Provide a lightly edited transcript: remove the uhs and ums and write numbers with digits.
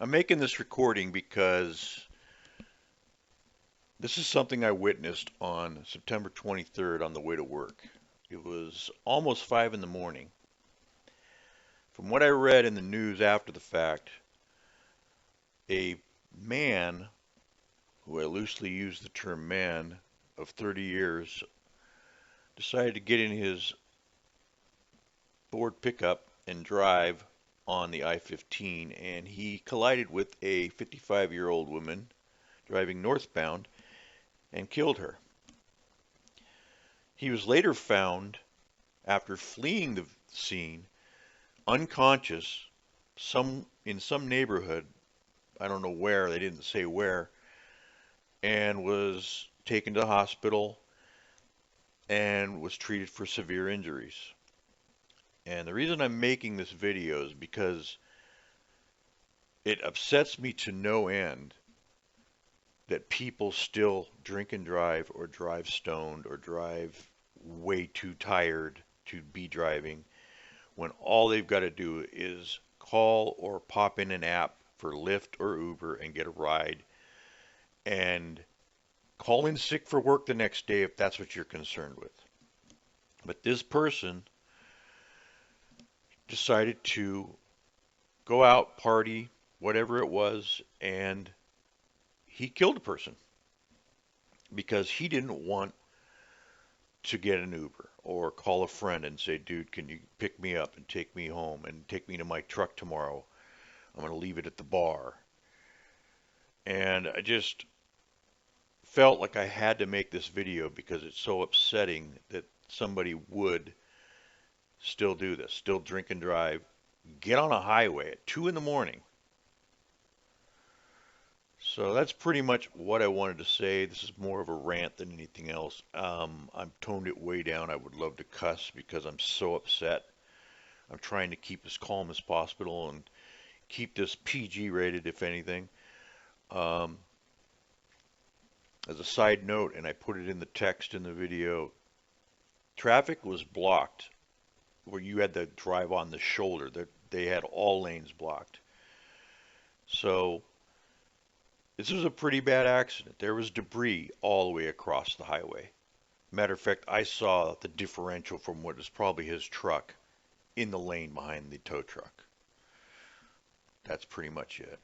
I'm making this recording because this is something I witnessed on September 23rd on the way to work. It was almost 5 in the morning. From what I read in the news after the fact, a man, who I loosely use the term man, of 30 years, decided to get in his Ford pickup and drive on the I-15, and he collided with a 55-year-old woman driving northbound and killed her. He was later found, after fleeing the scene, unconscious, in some neighborhood, I don't know where, they didn't say where, and was taken to the hospital and was treated for severe injuries. And the reason I'm making this video is because it upsets me to no end that people still drink and drive, or drive stoned, or drive way too tired to be driving, when all they've got to do is call or pop in an app for Lyft or Uber and get a ride, and call in sick for work the next day if that's what you're concerned with. But this person decided to go out, party, whatever it was, and he killed a person because he didn't want to get an Uber or call a friend and say, dude, can you pick me up and take me home and take me to my truck tomorrow? I'm going to leave it at the bar. And I just felt like I had to make this video because it's so upsetting that somebody would still do this, still drink and drive, get on a highway at 2 in the morning. So that's pretty much what I wanted to say. This is more of a rant than anything else. I've toned it way down. I would love to cuss because I'm so upset. I'm trying to keep as calm as possible and keep this PG rated, if anything. Um, as a side note, and I put it in the text in the video, traffic was blocked where you had to drive on the shoulder. They had all lanes blocked. So this was a pretty bad accident. There was debris all the way across the highway. Matter of fact, I saw the differential from what is probably his truck in the lane behind the tow truck. That's pretty much it.